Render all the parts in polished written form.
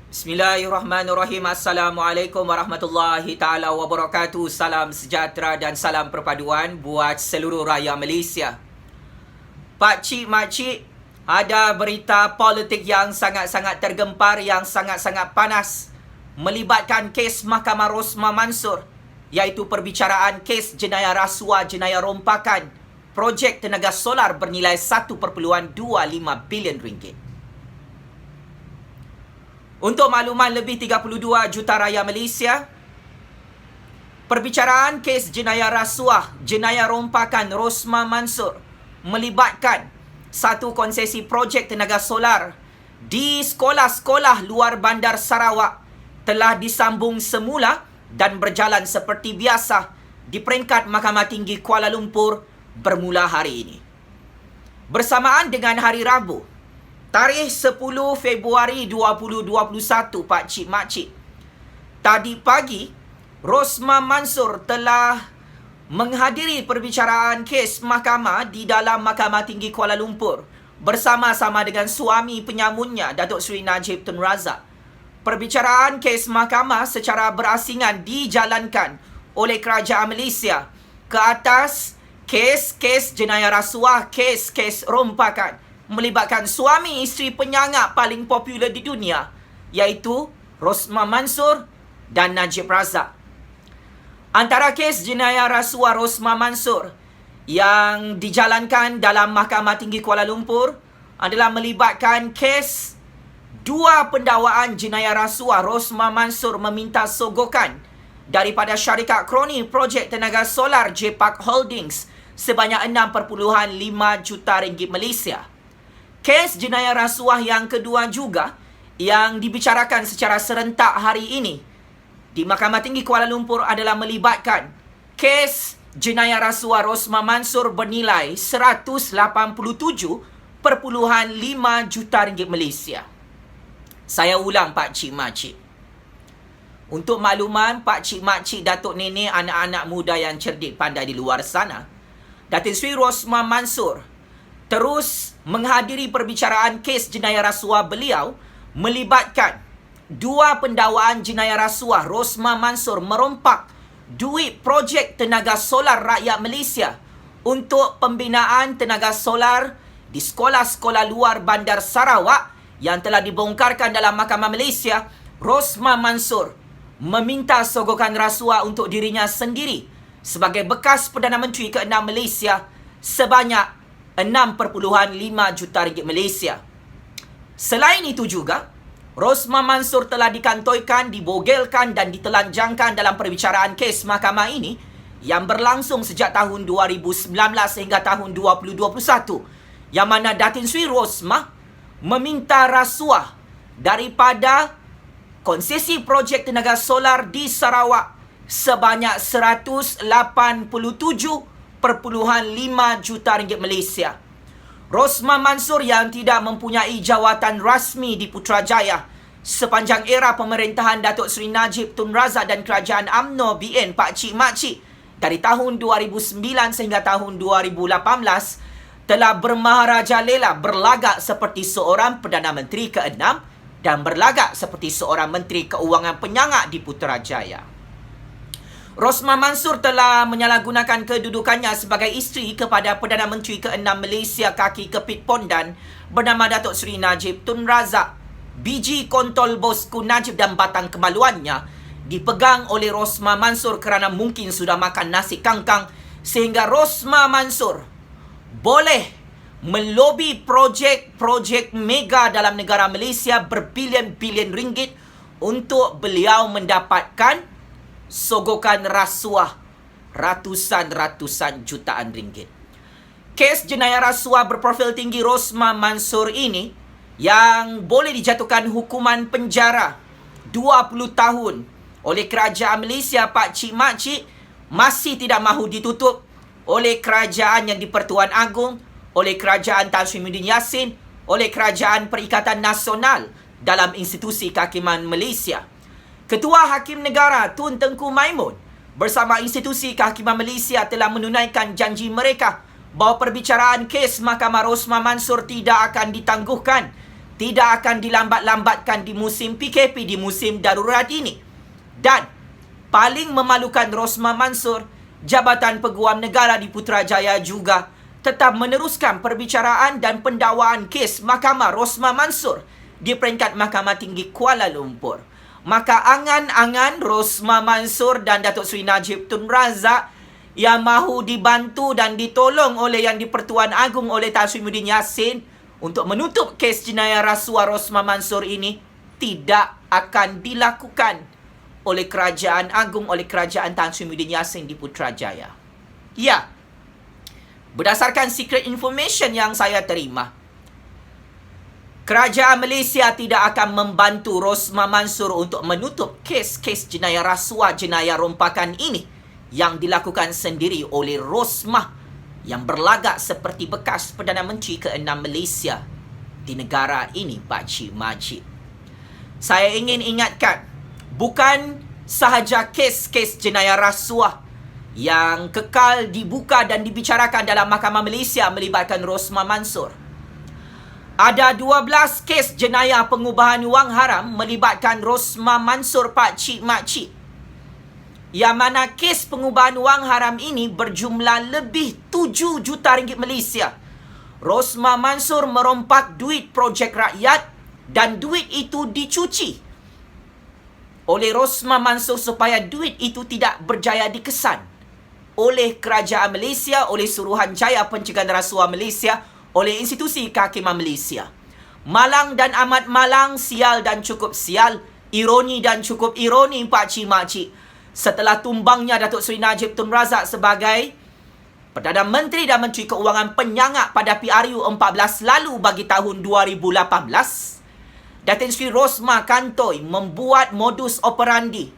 Bismillahirrahmanirrahim. Assalamualaikum warahmatullahi ta'ala wabarakatuh. Salam sejahtera dan salam perpaduan buat seluruh rakyat Malaysia. Pakcik, makcik, ada berita politik yang sangat-sangat tergempar, yang sangat-sangat panas melibatkan kes Mahkamah Rosmah Mansor, iaitu perbicaraan kes jenayah rasuah, jenayah rompakan projek tenaga solar bernilai 1.25 bilion ringgit. Untuk makluman lebih 32 juta rakyat Malaysia, perbicaraan kes jenayah rasuah, jenayah rompakan Rosmah Mansor melibatkan satu konsesi projek tenaga solar di sekolah-sekolah luar bandar Sarawak telah disambung semula dan berjalan seperti biasa di peringkat Mahkamah Tinggi Kuala Lumpur bermula hari ini. Bersamaan dengan hari Rabu, tarikh 10 Februari 2021, pakcik makcik, tadi pagi Rosmah Mansor telah menghadiri perbicaraan kes mahkamah di dalam Mahkamah Tinggi Kuala Lumpur bersama-sama dengan suami penyamunnya, Datuk Seri Najib Tun Razak. Perbicaraan kes mahkamah secara berasingan dijalankan oleh Kerajaan Malaysia ke atas kes-kes jenayah rasuah, kes-kes rompakan melibatkan suami isteri penyangak paling popular di dunia, iaitu Rosmah Mansor dan Najib Razak. Antara kes jenayah rasuah Rosmah Mansor yang dijalankan dalam Mahkamah Tinggi Kuala Lumpur adalah melibatkan kes dua pendakwaan jenayah rasuah. Rosmah Mansor meminta sogokan daripada syarikat kroni projek tenaga solar J-Park Holdings sebanyak 6.5 juta ringgit Malaysia. Kes jenayah rasuah yang kedua juga yang dibicarakan secara serentak hari ini di Mahkamah Tinggi Kuala Lumpur adalah melibatkan kes jenayah rasuah Rosmah Mansor bernilai 187.5 juta ringgit Malaysia. Saya ulang, pakcik makcik. Untuk makluman pakcik makcik, datuk nenek, anak-anak muda yang cerdik pandai di luar sana, Datin Sri Rosmah Mansor terus menghadiri perbicaraan kes jenayah rasuah beliau melibatkan dua pendakwaan jenayah rasuah. Rosmah Mansor merompak duit projek tenaga solar rakyat Malaysia untuk pembinaan tenaga solar di sekolah-sekolah luar bandar Sarawak yang telah dibongkarkan dalam Mahkamah Malaysia. Rosmah Mansor meminta sogokan rasuah untuk dirinya sendiri sebagai bekas Perdana Menteri ke-6 Malaysia sebanyak 6.5 juta ringgit Malaysia. Selain itu juga, Rosmah Mansor telah dikantoikan, dibogelkan dan ditelanjangkan dalam perbicaraan kes mahkamah ini yang berlangsung sejak tahun 2019 hingga tahun 2021, yang mana Datin Sri Rosmah meminta rasuah daripada konsesi projek tenaga solar di Sarawak sebanyak 187.5 juta ringgit Malaysia. Rosmah Mansor yang tidak mempunyai jawatan rasmi di Putrajaya sepanjang era pemerintahan Datuk Seri Najib Tun Razak dan Kerajaan UMNO BN, pakcik makcik, dari tahun 2009 sehingga tahun 2018 telah bermaharajalela, berlagak seperti seorang Perdana Menteri ke-6 dan berlagak seperti seorang Menteri Keuangan penyangak di Putrajaya. Rosmah Mansor telah menyalahgunakan kedudukannya sebagai isteri kepada Perdana Menteri ke-6 Malaysia kaki kepit pondan bernama Datuk Seri Najib Tun Razak. Biji kontol bosku Najib dan batang kemaluannya dipegang oleh Rosmah Mansor kerana mungkin sudah makan nasi kangkang, sehingga Rosmah Mansor boleh melobi projek-projek mega dalam negara Malaysia berbilion-bilion ringgit untuk beliau mendapatkan sogokan rasuah ratusan jutaan ringgit. Kes jenayah rasuah berprofil tinggi Rosmah Mansor ini yang boleh dijatuhkan hukuman penjara 20 tahun oleh Kerajaan Malaysia, pakcik makcik, masih tidak mahu ditutup oleh kerajaan yang di-Pertuan Agong, oleh Kerajaan Tan Sri Muhyiddin Yassin, oleh Kerajaan Perikatan Nasional dalam institusi kehakiman Malaysia. Ketua Hakim Negara Tun Tengku Maimun bersama institusi kehakiman Malaysia telah menunaikan janji mereka bahawa perbicaraan kes Mahkamah Rosmah Mansor tidak akan ditangguhkan tidak akan dilambat-lambatkan di musim PKP, di musim darurat ini. Dan paling memalukan Rosmah Mansor, Jabatan Peguam Negara di Putrajaya juga tetap meneruskan perbicaraan dan pendakwaan kes Mahkamah Rosmah Mansor di peringkat Mahkamah Tinggi Kuala Lumpur. Maka angan-angan Rosmah Mansor dan Datuk Seri Najib Tun Razak yang mahu dibantu dan ditolong oleh Yang di-Pertuan Agong oleh Tan Sri Muhyiddin Yassin untuk menutup kes jenayah rasuah Rosmah Mansor ini tidak akan dilakukan oleh Kerajaan Agong, oleh Kerajaan Tan Sri Muhyiddin Yassin di Putrajaya. Ya, berdasarkan secret information yang saya terima, Kerajaan Malaysia tidak akan membantu Rosmah Mansor untuk menutup kes-kes jenayah rasuah, jenayah rompakan ini yang dilakukan sendiri oleh Rosmah yang berlagak seperti bekas Perdana Menteri ke-6 Malaysia di negara ini, Pak Cik Majid. Saya ingin ingatkan, bukan sahaja kes-kes jenayah rasuah yang kekal dibuka dan dibicarakan dalam Mahkamah Malaysia melibatkan Rosmah Mansor. Ada 12 kes jenayah pengubahan wang haram melibatkan Rosmah Mansor, Pak Cik Makcik. Yang mana kes pengubahan wang haram ini berjumlah lebih 7 juta ringgit Malaysia. Rosmah Mansor merompak duit projek rakyat dan duit itu dicuci oleh Rosmah Mansor supaya duit itu tidak berjaya dikesan oleh Kerajaan Malaysia, oleh Suruhanjaya Pencegahan Rasuah Malaysia, oleh institusi kehakiman Malaysia. Malang dan amat malang, sial dan cukup sial, ironi dan cukup ironi, Pak Cik Makcik. Setelah tumbangnya Datuk Seri Najib Tun Razak sebagai Perdana Menteri dan Menteri Keuangan penyangak pada PRU 14 lalu bagi tahun 2018, Datin Sri Rosmah kantoi membuat modus operandi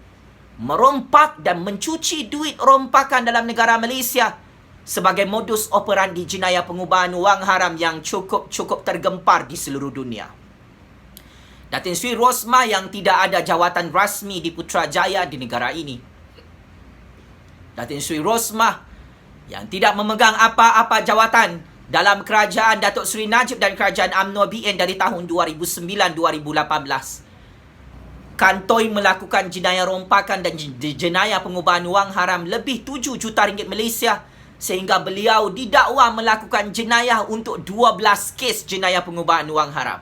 merompak dan mencuci duit rompakan dalam negara Malaysia sebagai modus operandi jenayah pengubahan wang haram yang cukup tergempar di seluruh dunia. Datin Sri Rosmah yang tidak ada jawatan rasmi di Putrajaya di negara ini. Datin Sri Rosmah yang tidak memegang apa-apa jawatan dalam kerajaan Datuk Seri Najib dan kerajaan UMNO BN dari tahun 2009-2018. Kantoi melakukan jenayah rompakan dan jenayah pengubahan wang haram lebih 7 juta ringgit Malaysia sehingga beliau didakwa melakukan jenayah untuk 12 kes jenayah pengubahan wang haram.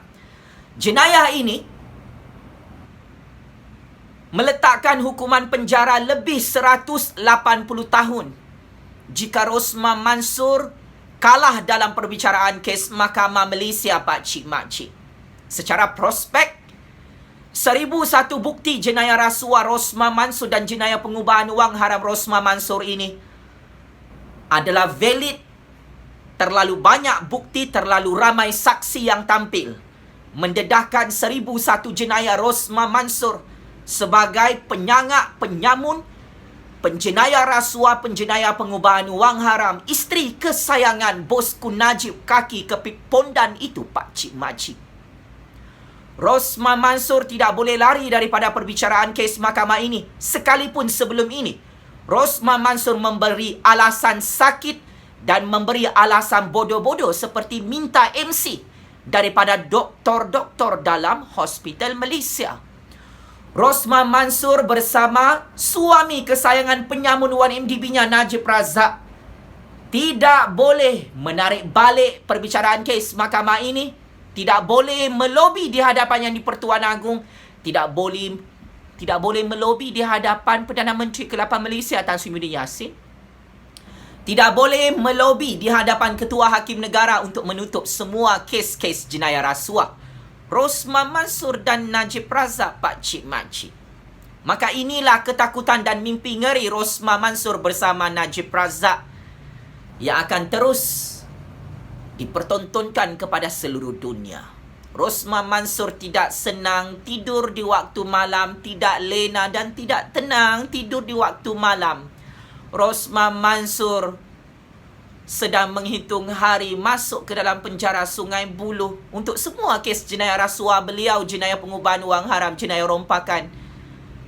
Jenayah ini meletakkan hukuman penjara lebih 180 tahun jika Rosmah Mansor kalah dalam perbicaraan kes Mahkamah Malaysia, Pak Cik Makcik. Secara prospek, 1001 bukti jenayah rasuah Rosmah Mansor dan jenayah pengubahan wang haram Rosmah Mansor ini adalah valid. Terlalu banyak bukti, terlalu ramai saksi yang tampil mendedahkan 1001 jenayah Rosmah Mansor sebagai penyangak, penyamun, penjenayah rasuah, penjenayah pengubahan wang haram isteri kesayangan bosku Najib kaki kepit pondan itu, Pak Cik Makcik. Rosmah Mansor tidak boleh lari daripada perbicaraan kes mahkamah ini. Sekalipun sebelum ini Rosmah Mansor memberi alasan sakit dan memberi alasan bodoh-bodoh seperti minta MC daripada doktor-doktor dalam hospital Malaysia. Rosmah Mansor bersama suami kesayangan penyamun 1MDB-nya Najib Razak tidak boleh menarik balik perbicaraan kes mahkamah ini, tidak boleh melobi di hadapan Yang di-Pertuan Agong, tidak boleh melobi di hadapan Perdana Menteri ke-8 Malaysia Tan Sri Muhyiddin Yassin, tidak boleh melobi di hadapan Ketua Hakim Negara untuk menutup semua kes-kes jenayah rasuah Rosmah Mansor dan Najib Razak, Pak Cik Makcik. Maka inilah ketakutan dan mimpi ngeri Rosmah Mansor bersama Najib Razak yang akan terus dipertontonkan kepada seluruh dunia. Rosmah Mansor tidak senang tidur di waktu malam, tidak lena dan tidak tenang tidur di waktu malam. Rosmah Mansor sedang menghitung hari masuk ke dalam penjara Sungai Buloh untuk semua kes jenayah rasuah beliau, jenayah pengubahan wang haram, jenayah rompakan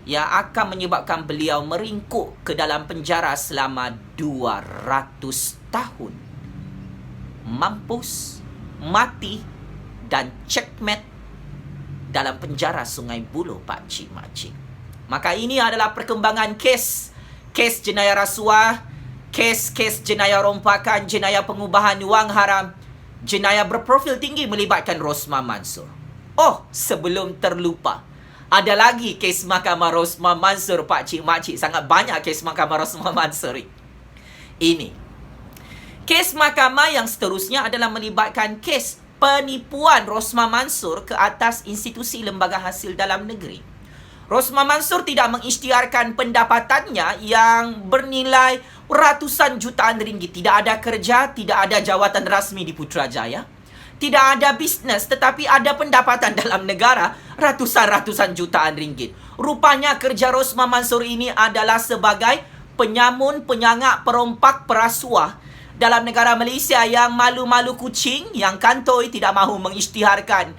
yang akan menyebabkan beliau meringkuk ke dalam penjara selama 200 tahun. Mampus, mati dan checkmate dalam penjara Sungai Buloh, Pak Cik Mak Cik. Maka ini adalah perkembangan kes jenayah rasuah, kes jenayah rompakan, jenayah pengubahan wang haram, jenayah berprofil tinggi melibatkan Rosmah Mansor. Oh, sebelum terlupa, ada lagi kes Mahkamah Rosmah Mansor, Pak Cik Mak Cik. Sangat banyak kes Mahkamah Rosmah Mansor ini. Kes mahkamah yang seterusnya adalah melibatkan kes penipuan Rosmah Mansor ke atas institusi lembaga hasil dalam negeri. Rosmah Mansor tidak mengisytiharkan pendapatannya yang bernilai ratusan jutaan ringgit. Tidak ada kerja, tidak ada jawatan rasmi di Putrajaya, tidak ada bisnes, tetapi ada pendapatan dalam negara ratusan jutaan ringgit. Rupanya kerja Rosmah Mansor ini adalah sebagai penyamun, penyangak, perompak, perasuah dalam negara Malaysia yang malu-malu kucing, yang kantoi tidak mahu mengisytiharkan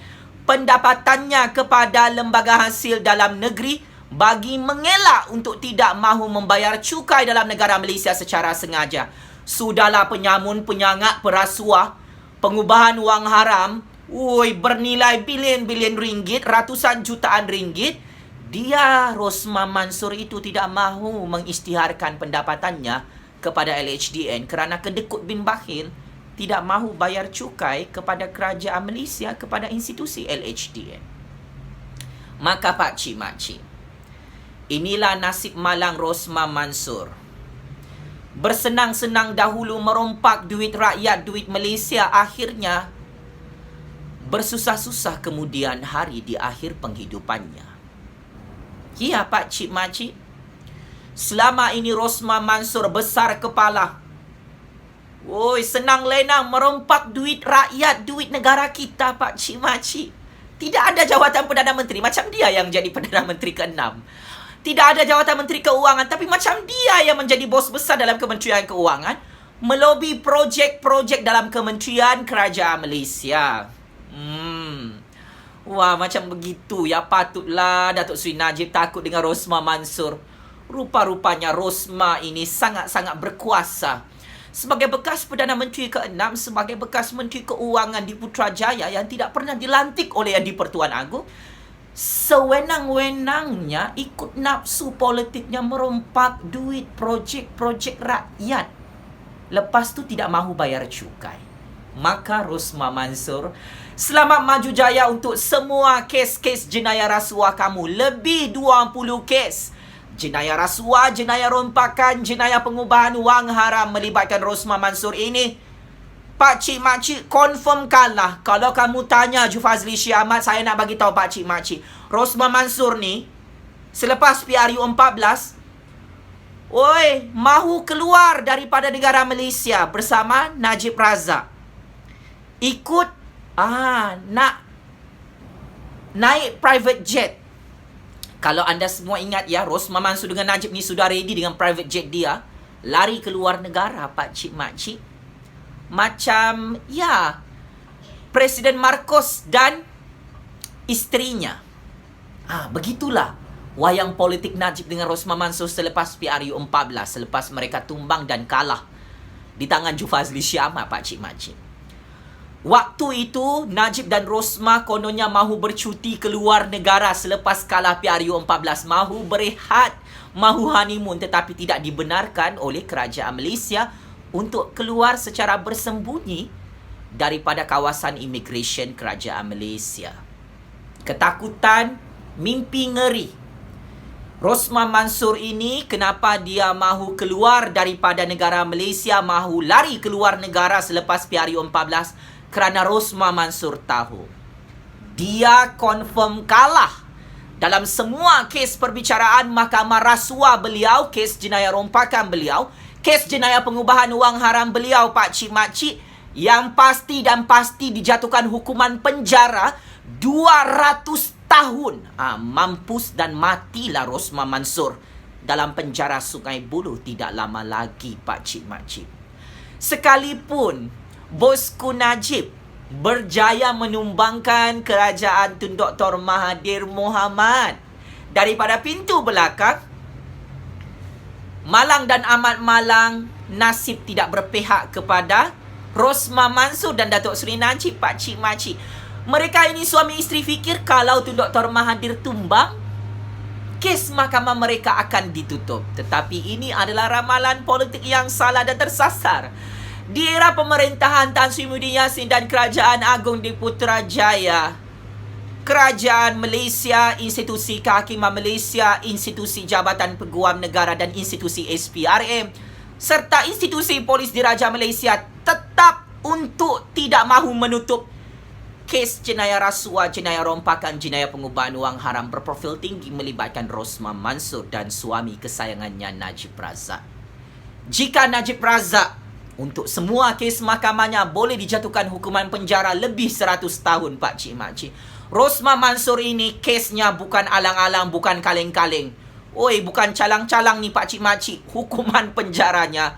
pendapatannya kepada lembaga hasil dalam negeri bagi mengelak untuk tidak mahu membayar cukai dalam negara Malaysia secara sengaja. Sudahlah penyamun, penyangak, perasuah, pengubahan wang haram, bernilai bilion-bilion ringgit, ratusan jutaan ringgit. Dia, Rosmah Mansor itu tidak mahu mengisytiharkan pendapatannya kepada LHDN kerana kedekut bin bakhil, tidak mahu bayar cukai kepada kerajaan Malaysia, kepada institusi LHDN. Maka Pak Cik Mak Cik, inilah nasib malang Rosmah Mansor. Bersenang-senang dahulu merompak duit rakyat, duit Malaysia, akhirnya bersusah-susah kemudian hari di akhir penghidupannya. Ya Pak Cik Mak Cik, selama ini Rosmah Mansor besar kepala. Senang lenang merompak duit rakyat, duit negara kita, Pak Cik Mak Cik. Tidak ada jawatan Perdana Menteri, macam dia yang jadi Perdana Menteri ke-6. Tidak ada jawatan Menteri Keuangan, tapi macam dia yang menjadi bos besar dalam Kementerian Keuangan, melobi projek-projek dalam Kementerian Kerajaan Malaysia. Macam begitu. Ya patutlah Datuk Seri Najib takut dengan Rosmah Mansor. Rupa-rupanya Rosmah ini sangat-sangat berkuasa. Sebagai bekas Perdana Menteri ke-6, sebagai bekas Menteri Keuangan di Putrajaya yang tidak pernah dilantik oleh Yang di-Pertuan Agong, sewenang-wenangnya ikut nafsu politiknya merompak duit projek-projek rakyat. Lepas tu tidak mahu bayar cukai. Maka Rosmah Mansor, selamat maju jaya untuk semua kes-kes jenayah rasuah kamu. Lebih 20 kes. Jenayah rasuah, jenayah rompakan, jenayah pengubahan wang haram melibatkan Rosmah Mansor ini. Pak Cik Mak Cik, confirm kalah. Kalau kamu tanya Jufazli Syih Ahmad, saya nak bagi tahu Pak Cik Mak Cik, Rosmah Mansor ni selepas PRU 14, mahu keluar daripada negara Malaysia bersama Najib Razak. Ikut nak naik private jet. Kalau anda semua ingat ya, Rosmah Mansor dengan Najib ni sudah ready dengan private jet dia, lari ke luar negara, Pak Cik Mak Cik. Macam Presiden Marcos dan isterinya. Begitulah wayang politik Najib dengan Rosmah Mansor selepas PRU 14, selepas mereka tumbang dan kalah di tangan Jufazli Syih Ahmad, Pak Cik Mak Cik. Waktu itu Najib dan Rosmah kononnya mahu bercuti ke luar negara selepas kalah PRU 14, mahu berehat, mahu honeymoon, tetapi tidak dibenarkan oleh kerajaan Malaysia untuk keluar secara bersembunyi daripada kawasan immigration kerajaan Malaysia. Ketakutan, mimpi ngeri. Rosmah Mansor ini, kenapa dia mahu keluar daripada negara Malaysia, mahu lari keluar negara selepas PRU 14? Kerana Rosmah Mansor tahu dia confirm kalah dalam semua kes perbicaraan mahkamah rasuah beliau, kes jenayah rompakan beliau, kes jenayah pengubahan wang haram beliau, Pak Cik Mak Cik, yang pasti dan pasti dijatuhkan hukuman penjara 200 tahun. Mampus dan matilah Rosmah Mansor dalam penjara Sungai Buloh tidak lama lagi, Pak Cik Mak Cik. Sekalipun bosku Najib berjaya menumbangkan kerajaan Tun Dr. Mahathir Mohamad daripada pintu belakang, malang dan amat malang nasib tidak berpihak kepada Rosmah Mansor dan Datuk Seri Najib, Pak Cik Mak Cik. Mereka ini suami isteri fikir kalau tu Dr. Mahathir tumbang, kes mahkamah mereka akan ditutup. Tetapi ini adalah ramalan politik yang salah dan tersasar. Di era pemerintahan Tan Sri Muhyiddin Yassin dan Kerajaan Agong di Putrajaya, Kerajaan Malaysia, Institusi Kehakiman Malaysia, Institusi Jabatan Peguam Negara dan Institusi SPRM, serta Institusi Polis Diraja Malaysia tetap untuk tidak mahu menutup kes jenayah rasuah, jenayah rompakan, jenayah pengubahan wang haram berprofil tinggi melibatkan Rosmah Mansor dan suami kesayangannya Najib Razak. Jika Najib Razak untuk semua kes mahkamahnya boleh dijatuhkan hukuman penjara lebih 100 tahun, Pak Cik Mak Cik, Rosmah Mansor ini kesnya bukan alang-alang, bukan kaleng-kaleng. Oi, bukan calang-calang ni Pak Cik Mak Cik. Hukuman penjaranya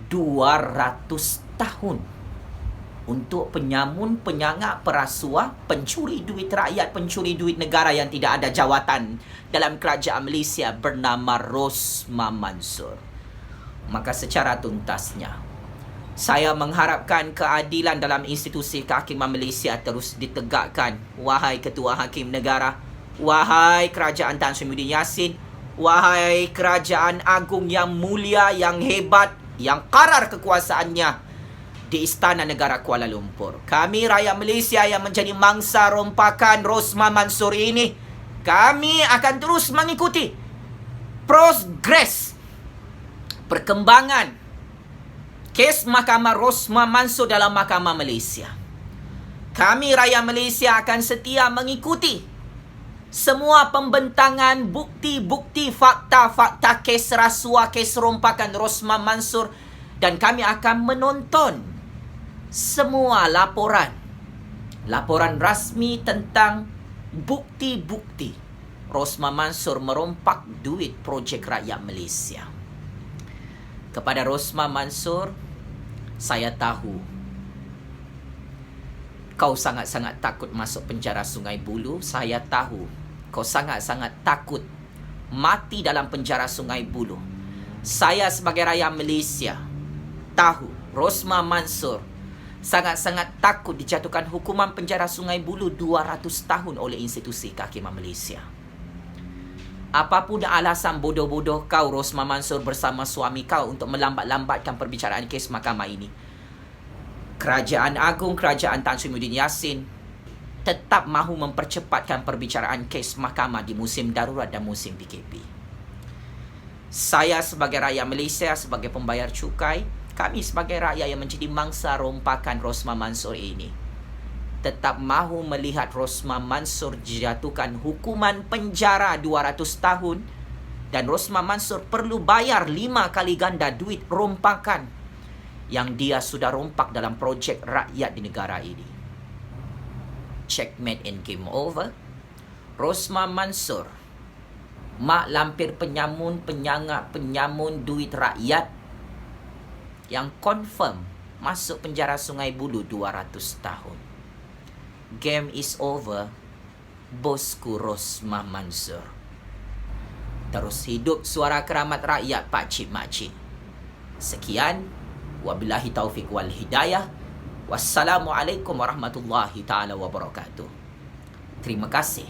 200 tahun. Untuk penyamun, penyangak, perasuah, pencuri duit rakyat, pencuri duit negara yang tidak ada jawatan dalam kerajaan Malaysia bernama Rosmah Mansor. Maka secara tuntasnya, saya mengharapkan keadilan dalam institusi kehakiman Malaysia terus ditegakkan. Wahai Ketua Hakim Negara, wahai Kerajaan Tan Sri Muhyiddin Yassin, wahai Kerajaan Agung yang mulia, yang hebat, yang karar kekuasaannya di Istana Negara Kuala Lumpur. Kami rakyat Malaysia yang menjadi mangsa rompakan Rosmah Mansor ini, kami akan terus mengikuti progres perkembangan kes Mahkamah Rosmah Mansor dalam Mahkamah Malaysia. Kami rakyat Malaysia akan setia mengikuti semua pembentangan bukti-bukti, fakta-fakta kes rasuah, kes rompakan Rosmah Mansor, dan kami akan menonton semua laporan rasmi tentang bukti-bukti Rosmah Mansor merompak duit projek rakyat Malaysia. Kepada Rosmah Mansor, saya tahu kau sangat-sangat takut masuk penjara Sungai Buloh. Saya tahu kau sangat-sangat takut mati dalam penjara Sungai Buloh. Saya sebagai rakyat Malaysia tahu Rosmah Mansor sangat-sangat takut dijatuhkan hukuman penjara Sungai Buloh 200 tahun oleh institusi kehakiman Malaysia. Apapun alasan bodoh-bodoh kau, Rosmah Mansor, bersama suami kau untuk melambat-lambatkan perbicaraan kes mahkamah ini, Kerajaan Agung, Kerajaan Tan Sri Muhyiddin Yassin tetap mahu mempercepatkan perbicaraan kes mahkamah di musim darurat dan musim PKP. Saya sebagai rakyat Malaysia, sebagai pembayar cukai, kami sebagai rakyat yang menjadi mangsa rompakan Rosmah Mansor ini, tetap mahu melihat Rosmah Mansor dijatuhkan hukuman penjara 200 tahun dan Rosmah Mansor perlu bayar 5 kali ganda duit rompakan yang dia sudah rompak dalam projek rakyat di negara ini. Checkmate and game over. Rosmah Mansor, mak lampir penyamun, penyangak, penyamun duit rakyat yang confirm masuk penjara Sungai Buloh 200 tahun. Game is over, bosku Rosmah Mansor. Terus hidup suara keramat rakyat, Pak Cik Mak Cik. Sekian, wabillahi taufiq wal hidayah. Wassalamualaikum warahmatullahi taala wabarakatuh. Terima kasih.